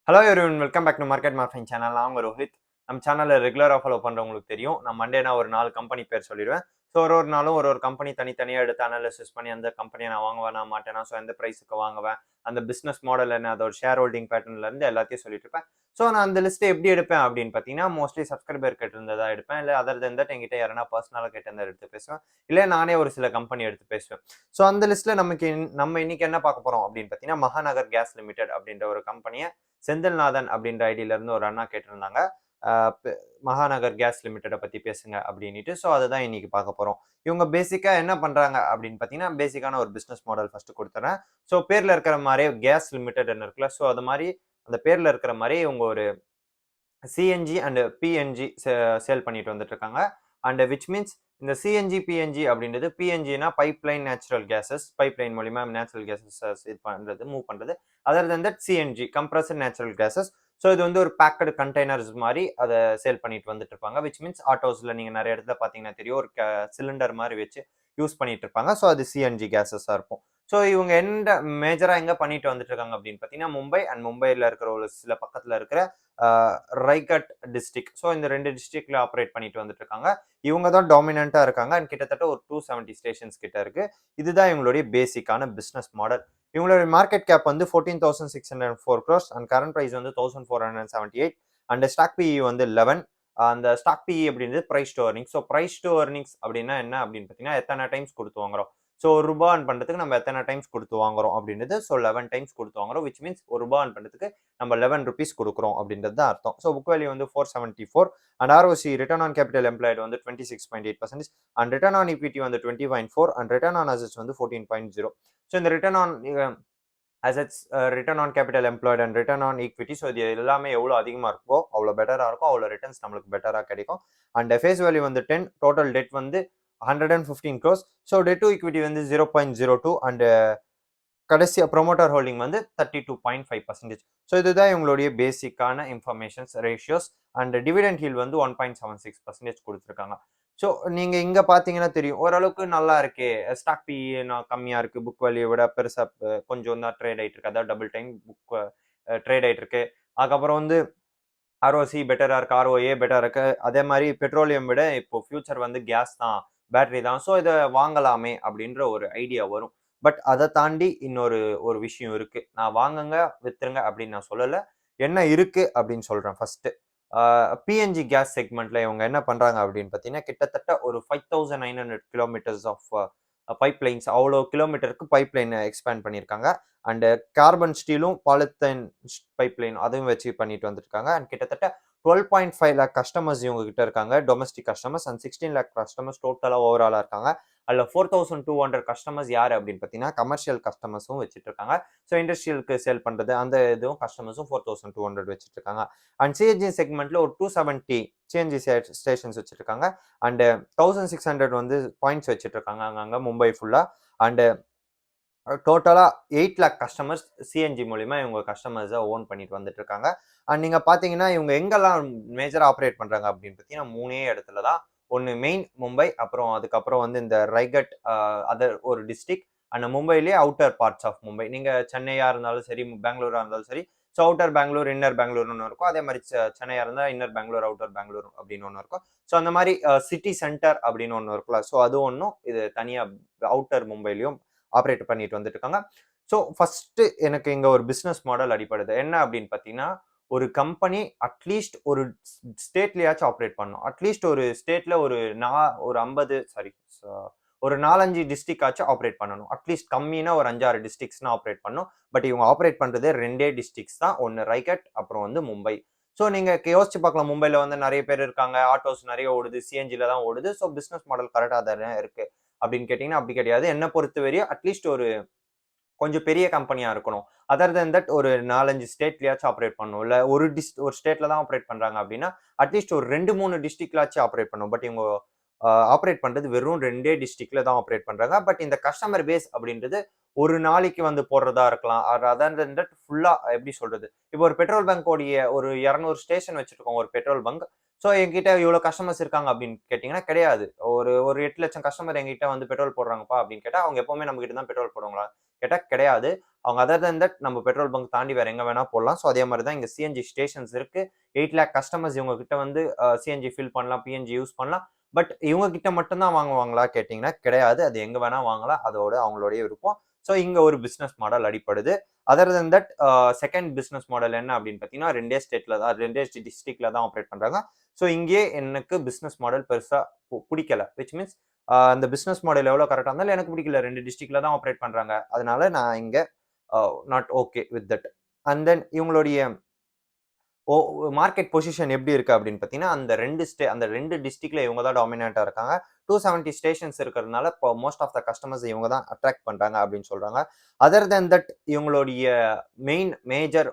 Hello everyone, welcome back to market morphing channel. நான் உங்கள் ரோஹித். நம்ம சேனலில் ரெகுலராக ஃபாலோ பண்ணுறவங்களுக்கு தெரியும். நான் மண்டேனா ஒரு 4 கம்பெனி பேர் சொல்லிடுவேன். ஸோ ஒரு நாளும் ஒரு கம்பெனி தனித்தனியாக எடுத்து அனாலிசிஸ் பண்ணி அந்த கம்பெனியை நான் வாங்குவேன், நான் மாட்டேனா, ஸோ எந்த ப்ரைஸுக்கு வாங்குவேன், அந்த பிஸ்னஸ் மாடல் என்ன, அதோட ஷேர் ஹோல்டிங் பேட்டர்ன்லேருந்து எல்லாத்தையும் சொல்லிட்டு இருப்பேன். ஸோ நான் அந்த லிஸ்ட்டை எப்படி எடுப்பேன் அப்படின்னு பார்த்தீங்கன்னா, மோஸ்ட்லி சப்ஸ்கிரைபர் கேட்டிருந்ததா எடுப்பேன். இல்லை அதர் தென் தட் என்கிட்ட யாரனா பர்சனலாக கேட்டிருந்தா எடுத்து பேசுவேன். இல்லை நானே ஒரு சில கம்பெனி எடுத்து பேசுவேன். ஸோ அந்த லிஸ்ட்டில் நம்ம இன்னைக்கு என்ன பார்க்க போகிறோம் அப்படின்னு பார்த்தீங்கன்னா, மகாநகர் கேஸ் லிமிடெட் அப்படின்ற ஒரு கம்பெனியை செந்தில்நாதன் அப்படின்ற ஐடியில இருந்து ஒரு அண்ணா கேட்டிருந்தாங்க. மகாநகர் கேஸ் லிமிடெட பத்தி பேசுங்க அப்படின்னுட்டு. ஸோ அதுதான் இன்னைக்கு பார்க்க போறோம். இவங்க பேசிக்கா என்ன பண்றாங்க அப்படின்னு பார்த்தீங்கன்னா, பேசிக்கான ஒரு பிசினஸ் மாடல் ஃபர்ஸ்ட் குடுத்துறேன். ஸோ பேர்ல இருக்கிற மாரியே கேஸ் லிமிடெட்ன்னு இருக்குல்ல. ஸோ அது மாரி அந்த பேர்ல இருக்கிற மாரி இவங்க ஒரு சிஎன்ஜி அண்ட் பிஎன்ஜி சேல் பண்ணிட்டு வந்துட்டு இருக்காங்க. அண்ட் விச் மீன்ஸ் இந்த சிஎன்ஜி, பிஎன்ஜி அப்படின்றது பிஎன்ஜினா பைப்லைன் நேச்சுரல் கேஸஸ். பைப்லைன் மூலியமா நேச்சுரல் கேஸஸ் இது பண்றது, மூவ் பண்றது. Other then that CNG compressed natural gases. So இது வந்து ஒரு பேக்கடு கண்டெய்னர்ஸ் மாதிரி அதை சேல் பண்ணிட்டு வந்துட்டு இருப்பாங்க. விச் மீன்ஸ் ஆட்டோஸ்ல நீங்க நிறைய இடத்துல பாத்தீங்கன்னா தெரியும், ஒரு சிலிண்டர் மாதிரி வச்சு யூஸ் பண்ணிட்டு இருப்பாங்க. ஸோ அது சிஎன்ஜி கேஸஸா இருக்கும். ஸோ இவங்க எந்த மேஜரா எங்க பண்ணிட்டு வந்துட்டு இருக்காங்க அப்படின்னு பாத்தீங்கன்னா, மும்பை அண்ட் மும்பைல இருக்கிற ஒரு சில பக்கத்துல இருக்கிற ரைகட் டிஸ்ட்ரிக்ட். ஸோ இந்த 2 டிஸ்ட்ரிக்ட்ல ஆப்ரேட் பண்ணிட்டு வந்துட்டு இருக்காங்க. இவங்க தான் டாமினண்டா இருக்காங்க. அண்ட் கிட்டத்தட்ட ஒரு 270 ஸ்டேஷன்ஸ் கிட்ட இருக்கு. இதுதான் இவங்களுடைய பேசிக்கான பிசினஸ் மாடல். இவங்களுடைய மார்க்கெட் கேப் வந்து 14,604 crores அண்ட் கரண்ட் பிரைஸ் வந்து 1,478 அண்ட் ஸ்டாக் பிஇ வந்து 11. அந்த ஸ்டாக் பிஇ அப்படின்றது price to earnings. So price to earnings அப்படின்னா என்ன அப்படின்னு பார்த்தீங்கன்னா, எத்தனை டைம்ஸ் கொடுத்து வாங்குறோம். ஸோ ஒரு ரூபா earn பண்றதுக்கு நம்ம எத்தனை டைம்ஸ் கொடுத்து வாங்குறோம் அப்படின்றது. ஸோ 11 டைம்ஸ் கொடுத்து வாங்குறோம். விச் மீன்ஸ் ஒரு ரூபா earn பண்றதுக்கு நம்ம 11 rupees கொடுக்குறோம் அப்படின்றது தான் அர்த்தம். ஸோ புக் வேல்யூ வந்து 474 and ROC return on capital employed வந்து 26.8% அண்ட் ரிட்டர்ன் ஆன் இக்விட்டி வந்து 20.4 அண்ட் ரிட்டர்ன் ஆன் அசெட்ஸ் வந்து 14.0. ஸோ இந்த return on assets, return on capital employed and return on equity, so இது எல்லாமே எவ்வளோ அதிகமாக இருக்கோ அவ்வளோ பெட்டராக இருக்கும், அவ்வளோ ரிட்டர்ன்ஸ் நம்மளுக்கு பெட்டராக கிடைக்கும். அண்ட் ஃபேஸ் வேல்யூ வந்து 10, டோட்டல் டெட் வந்து 115 crores. So debt to equity வந்து 0.02 அண்ட் கடைசியாக ப்ரொமோட்டர் ஹோல்டிங் வந்து 32.5%. ஸோ இதுதான் இவங்களுடைய பேசிக்கான informations, ratios. And dividend yield வந்து 1.76% கொடுத்துருக்காங்க. ஸோ நீங்க இங்க பாத்தீங்கன்னா தெரியும், ஓரளவுக்கு நல்லா இருக்கே. ஸ்டாக் பிஇ கம்மியா இருக்கு, புக் வேல்யூ விட பெருசா கொஞ்சம் தான் ட்ரேட் ஆயிட்டு இருக்கு. அதாவது டபுள் டைம் புக் ட்ரேட் ஆயிட்டு இருக்கு. அதுக்கப்புறம் வந்து ஆர்ஓசி பெட்டரா இருக்கு, ஆர்ஓஏ பெட்டரா இருக்கு. அதே மாதிரி பெட்ரோலியம் விட இப்போ ஃபியூச்சர் வந்து கேஸ் தான், பேட்டரி தான். ஸோ இதை வாங்கலாமே அப்படின்ற ஒரு ஐடியா வரும். பட் அதை தாண்டி இன்னொரு ஒரு விஷயம் இருக்கு. நான் வாங்குங்க வித்துருங்க அப்படின்னு நான் சொல்லல. என்ன இருக்கு அப்படின்னு சொல்றேன் ஃபர்ஸ்ட். பிஎன்ஜி கேஸ் செக்மெண்ட்ல இவங்க என்ன பண்றாங்க அப்படின்னு பார்த்தீங்கன்னா, கிட்டத்தட்ட ஒரு 5,900 கிலோமீட்டர்ஸ் ஆஃப் பைப் லைன்ஸ், அவ்வளோ கிலோமீட்டருக்கு பைப் லைன் எக்ஸ்பேண்ட் பண்ணியிருக்காங்க. அண்ட் கார்பன் ஸ்டீலும் பாலித்தைன் பைப் லைன் அதுவும் வச்சு பண்ணிட்டு வந்துருக்காங்க. அண்ட் கிட்டத்தட்ட 12.5 lakh கஸ்டமர்ஸ் இவங்க கிட்ட இருக்காங்க, domestic customers. And 16 lakh customers டோட்டலா ஓவராலா இருக்காங்க. அதில் 4,200 கஸ்டமர்ஸ் யார் அப்படின்னு பார்த்தீங்கன்னா, கமர்ஷியல் கஸ்டமர்ஸும் வச்சுட்டு இருக்காங்க. ஸோ இண்டஸ்ட்ரியலுக்கு சேல் பண்றது அந்த இதுவும் கஸ்டமர்ஸும் 4,200 வச்சுட்டு இருக்காங்க. அண்ட் சிஎன்ஜி செக்மெண்ட்ல ஒரு 270 சிஎன்ஜி ஸ்டேஷன்ஸ் வச்சிருக்காங்க. அண்ட் 1,600 வந்து பாயிண்ட்ஸ் வச்சுட்டு இருக்காங்க அங்கங்க மும்பை ஃபுல்லா. அண்ட் டோட்டலா 8 lakh கஸ்டமர்ஸ் சிஎன்ஜி மூலியமா இவங்க கஸ்டமர்ஸை ஓன் பண்ணிட்டு வந்துட்டு இருக்காங்க. அண்ட் நீங்க பாத்தீங்கன்னா இவங்க எங்கெல்லாம் மேஜரா ஆப்ரேட் பண்றாங்க அப்படின்னு பார்த்தீங்கன்னா, 3 இடத்துல தான். ஒன்னு மெயின் மும்பை, அப்புறம் அதுக்கப்புறம் வந்து இந்த ரைகட் அதர் ஒரு டிஸ்ட்ரிக்ட், அண்ட் மும்பைலேயே அவுட்டர் பார்ட்ஸ் ஆஃப் மும்பை. நீங்க சென்னையா இருந்தாலும் சரி, பெங்களூரா இருந்தாலும் சரி. ஸோ அவுட்டர் பெங்களூர், இன்னர் பெங்களூர்னு ஒன்று இருக்கும். அதே மாதிரி சென்னையா இருந்தால் இன்னர் பெங்களூர், அவுட்டர் பெங்களூர் அப்படின்னு ஒன்று இருக்கும். ஸோ அந்த மாதிரி சிட்டி சென்டர் அப்படின்னு ஒன்று இருக்குல்ல. ஸோ அது ஒன்றும் இது தனியா அவுட்டர் மும்பைலையும் ஆப்ரேட் பண்ணிட்டு வந்துட்டு இருக்காங்க. ஸோ ஃபர்ஸ்ட் எனக்கு இங்க ஒரு பிசினஸ் மாடல் அடிப்படுது. என்ன அப்படின்னு பார்த்தீங்கன்னா, ஒரு கம்பெனி அட்லீஸ்ட் ஒரு ஸ்டேட்லயாச்சும் ஆப்ரேட் பண்ணணும். அட்லீஸ்ட் ஒரு ஸ்டேட்ல ஒரு 50 சாரி ஒரு 4-5 டிஸ்ட்ரிக்ட் ஆச்சும் ஆப்ரேட் பண்ணணும். அட்லீஸ்ட் கம்மினா ஒரு 5-6 டிஸ்ட்ரிக்ட்ஸ்னா ஆப்ரேட் பண்ணணும். பட் இவங்க ஆப்ரேட் பண்றது 2 டிஸ்ட்ரிக்ட்ஸ் தான். ஒன்னு ரைகட், அப்புறம் வந்து மும்பை. ஸோ நீங்க யோசிச்சு பார்க்கலாம், மும்பைல வந்து நிறைய பேர் இருக்காங்க, ஆட்டோஸ் நிறைய ஓடுது, சிஎன்ஜில தான் ஓடுது. ஸோ பிசினஸ் மாடல் கரெக்டா தானே இருக்கு அப்படின்னு கேட்டீங்கன்னா அப்படி கிடையாது. என்ன பொறுத்த வரையும் அட்லீஸ்ட் ஒரு கொஞ்சம் பெரிய கம்பெனியா இருக்கணும். அதர் தென் தட் ஒரு 4-5 ஸ்டேட்லயாச்சும் ஆப்ரேட் பண்ணணும். இல்ல ஒரு ஸ்டேட்ல தான் ஆப்ரேட் பண்றாங்க அப்படின்னா, அட்லீஸ்ட் ஒரு 2-3 டிஸ்ட்ரிக்ட்லாச்சும் ஆப்ரேட் பண்ணணும். பட் இவங்க ஆப்ரேட் பண்றது வெறும் 2 டிஸ்ட்ரிக்ட்ல தான் ஆப்ரேட் பண்றாங்க. பட் இந்த கஸ்டமர் பேஸ் அப்படின்றது ஒரு நாளைக்கு வந்து போடுறதா இருக்கலாம். அதர் தென் தட் ஃபுல்லா எப்படி சொல்றது? இப்போ ஒரு பெட்ரோல் பங்க் ஓடிய ஒரு 200 ஸ்டேஷன் வச்சிருக்கோம் ஒரு பெட்ரோல் பங்க். ஸோ என்கிட்ட இவ்வளோ கஸ்டமர்ஸ் இருக்காங்க அப்படின்னு கேட்டீங்கன்னா கிடையாது. ஒரு 8 லட்சம் கஸ்டமர் எங்கிட்ட வந்து பெட்ரோல் போடுறாங்கப்பா அப்படின்னு கேட்டா, அவங்க எப்பவுமே நம்ம கிட்ட தான் பெட்ரோல் போடுவாங்களா? கேட்டா கிடையாது. அவங்க அதர் தென் தட் நம்ம பெட்ரோல் பங்க் தாண்டி வேற எங்க வேணா போடலாம். ஸோ அதே மாதிரி தான் இங்க சிஎன்ஜி ஸ்டேஷன்ஸ் இருக்கு. 8 லேக் கஸ்டமர்ஸ் இவங்க கிட்ட வந்து சிஎன்ஜி ஃபில் பண்ணலாம், பிஎன்ஜி யூஸ் பண்ணலாம். பட் இவங்க கிட்ட மட்டும் தான் வாங்குவாங்களா கேட்டீங்கன்னா கிடையாது. அது எங்க வேணா வாங்கலாம். அதோட அவங்களுடைய விருப்பம். ஸோ இங்க ஒரு பிசினஸ் மாடல் அடிப்படுது. Other then that second business model என்ன அப்படின்னு பார்த்தீங்கன்னா 2 ஸ்டேட்ல தான் 2 டிஸ்ட்ரிக்ட்ல தான் ஆப்ரேட் பண்றாங்க. ஸோ இங்கேயே எனக்கு பிசினஸ் மாடல் பெருசா பிடிக்கல. விச் மீன்ஸ் அந்த பிசினஸ் மாடல் எவ்வளவு கரெக்டா இருந்தாலும் எனக்கு பிடிக்கல. 2 டிஸ்ட்ரிக்ட்ல தான் ஆப்ரேட் பண்றாங்க. அதனால நான் இங்க not okay with that. And then இவங்களுடைய மார்க்கெட் பொசிஷன் எப்படி இருக்கு அப்படின்னு பார்த்தீங்கன்னா, அந்த 2 டிஸ்ட்ரிக்ட்ல இவங்க தான் டாமினேட்டா இருக்காங்க. 270 ஸ்டேஷன்ஸ் இருக்கிறதுனால இப்போ மோஸ்ட் ஆஃப் த கஸ்டமர்ஸ் இவங்க தான் அட்ராக்ட் பண்றாங்க அப்படின்னு சொல்றாங்க. அதர் தென் தட் இவங்களுடைய மேஜர்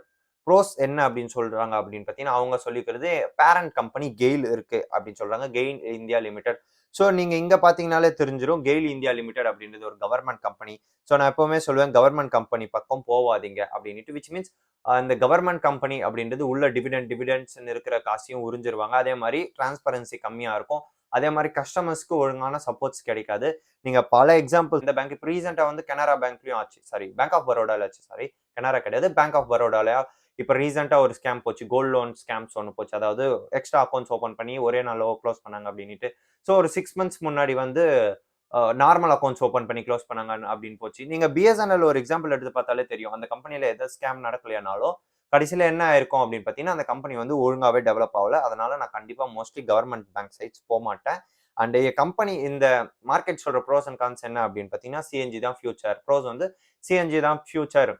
ப்ரோஸ் என்ன அப்படின்னு சொல்றாங்க அப்படின்னு பார்த்தீங்கன்னா, அவங்க சொல்லிக்கிறது பேரண்ட் கம்பெனி கெயில் இருக்கு அப்படின்னு சொல்றாங்க. GAIL India limited. ஸோ நீங்க இங்க பார்த்தீங்கன்னாலே தெரிஞ்சிரும். கெயில் இந்தியா லிமிடெட் அப்படின்றது ஒரு கவர்மெண்ட் கம்பெனி. ஸோ நான் எப்பவுமே சொல்லுவேன் கவர்மெண்ட் கம்பெனி பக்கம் போவாதீங்க அப்படின்ட்டு. விச் மீன்ஸ் இந்த கவர்மெண்ட் கம்பெனி அப்படின்றது உள்ள டிவிடெண்ட்ஸ் இருக்கிற காசையும் உறிஞ்சிருவாங்க. அதே மாதிரி டிரான்ஸ்பரன்சி கம்மியா இருக்கும். அதே மாதிரி கஸ்டமர்ஸ்க்கு ஒழுங்கான சப்போர்ட்ஸ் கிடைக்காது. நீங்க பல எக்ஸாம்பிள் இந்த பேங்க் இப்போ ரீசெண்டா வந்து கனரா பேங்க்லயும் ஆச்சு. சாரி பேங்க் ஆஃப் பரோடால ஆச்சு. சாரி கனரா கிடையாது. பேங்க் ஆஃப் பரோடால இப்போ ரீசெண்டா ஒரு ஸ்கேம் போச்சு. கோல்ட் லோன் ஸ்கேம்ஸ் ஒன்று போச்சு. அதாவது எக்ஸ்ட்ரா அக்கௌண்ட்ஸ் ஓப்பன் பண்ணி ஒரே நாள்ல க்ளோஸ் பண்ணாங்க அப்படின்ட்டு. ஸோ ஒரு 6 மந்த்ஸ் முன்னாடி வந்து நார்மல் அக்கௌண்ட்ஸ் ஓப்பன் பண்ணி க்ளோஸ் பண்ணாங்க அப்படின்னு போச்சு. நீங்க பிஎஸ்என்எல் ஒரு எக்ஸாம்பிள் எடுத்து பார்த்தாலே தெரியும். அந்த கம்பெனில எதாவது ஸ்கேம் நடக்கலையானாலும் கடைசியில என்ன ஆயிருக்கும் அப்படின்னு பார்த்தீங்கன்னா, அந்த கம்பெனி வந்து ஒழுங்காவே டெவலப் ஆகல. அதனால நான் கண்டிப்பா மோஸ்ட்லி கவர்மெண்ட் பேங்க் சைட்ஸ் போமாட்டேன். அண்ட் கம்பெனி இந்த மார்க்கெட் சொல்ற ப்ரோஸ் அண்ட் கான்ஸ் என்ன அப்படின்னு பார்த்தீங்கன்னா, சிஎன்ஜி தான் ஃபியூச்சர். ப்ரோஸ் வந்து சிஎன்ஜி தான் ஃபியூச்சர்.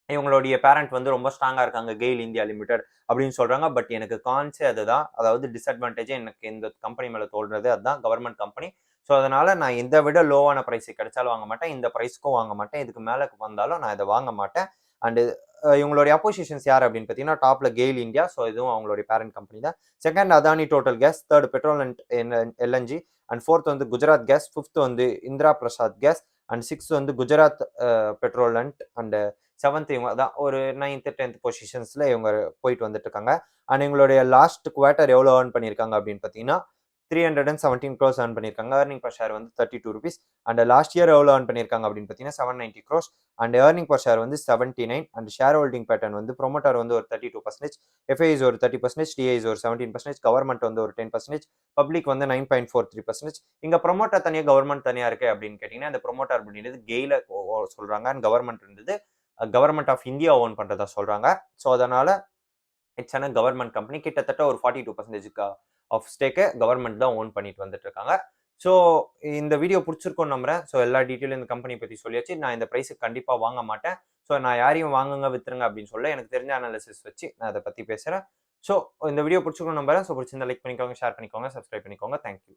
இவங்களுடைய பேரண்ட் வந்து ரொம்ப ஸ்ட்ராங்கா இருக்காங்க. கெயில் இந்தியா லிமிடெட் அப்படின்னு சொல்றாங்க. பட் எனக்கு கான்ஸே அதுதான். அதாவது டிஸ்அட்வான்டேஜே எனக்கு இந்த கம்பெனி மேல தோன்றது அதுதான் கவர்மெண்ட் கம்பெனி. ஸோ அதனால நான் இதை விட லோவான பிரைஸ் கிடைச்சாலும் வாங்க மாட்டேன். இந்த பிரைஸ்க்கும் வாங்க மாட்டேன். இதுக்கு மேல வந்தாலும் நான் இதை வாங்க மாட்டேன். அண்ட் இவங்களுடைய அப்போசிஷன்ஸ் யார் அப்படின்னு பார்த்தீங்கன்னா டாப்ல கெயில் இந்தியா. ஸோ இதுவும் அவங்களுடைய பேரண்ட் கம்பெனி தான். Second Adani total gas. Third petrol and LNG. And fourth வந்து குஜராத் கேஸ். ஃபிஃப்த் வந்து Indraprastha gas. And sixth வந்து குஜராத் பெட்ரோல் அண்ட் செவன்த் இவங்க தான் ஒரு 9th 10th பொசிஷன்ஸ்ல இவங்க போயிட்டு வந்துட்டு இருக்காங்க. அண்ட் எங்களுடைய லாஸ்ட் குவார்டர் எவ்வளோ ஏர்ன் பண்ணியிருக்காங்க அப்படின்னு பார்த்தீங்கன்னா 317 crores ஏர்ன் பண்ணியிருக்காங்க. ஏர்னிங் பர் ஷேர் வந்து 32 rupees. அண்ட் லாஸ்ட் இயர் எவ்வளோ ஏர்ன் பண்ணியிருக்காங்க அப்படின்னு பார்த்தீங்கன்னா 790 crores. And earning per share வந்து 79. அண்ட் ஷேர் ஹோல்டிங் பேட்டர்ன் வந்து ப்ரொமோட்டர் வந்து ஒரு 32%, எஃப்ஐஸ் ஒரு 30%, டிஐஸ் ஒரு 17%, கவர்மெண்ட் வந்து ஒரு 10%, பப்ளிக் வந்து 9.43%. இங்க ப்ரொமோட்டர் தனியாக கவர்மெண்ட் தனியாக இருக்கு அப்படின்னு கேட்டீங்கன்னா இந்த ப்ரொமோட்டர் அப்படின்றது கெயில சொல்றாங்க. அண்ட் கவர்மெண்ட் இருந்தது கவர்மெண்ட் ஆஃப் இந்தியா ஓன் பண்றதா சொல்றாங்க. ஸோ அதனால இட்ஸ் அ கவர்மெண்ட் கம்பெனி. கிட்டத்தட்ட ஒரு 42% ஆஃப் ஸ்டேக்கை கவர்மெண்ட் தான் ஓன் பண்ணிட்டு வந்துட்டு இருக்காங்க. ஸோ இந்த வீடியோ பிடிச்சிருக்கும்னு நம்புறேன். ஸோ எல்லா டீட்டெயிலும் இந்த கம்பெனி பற்றி சொல்லியாச்சு. நான் இந்த ப்ரைஸுக்கு கண்டிப்பாக வாங்க மாட்டேன். ஸோ நான் யாரையும் வாங்குங்க வித்துருங்க அப்படின்னு சொல்ல எனக்கு தெரிஞ்ச அனாலிசிஸ் வச்சு நான் அதை பற்றி பேசுகிறேன். ஸோ இந்த வீடியோ பிடிச்சிருக்கும்னு நம்புறேன். ஸோ பிடிச்சிருந்தா லைக் பண்ணிக்கோங்க, ஷேர் பண்ணிக்கோங்க, சப்ஸ்கிரைப் பண்ணிக்கோங்க. தேங்க்யூ.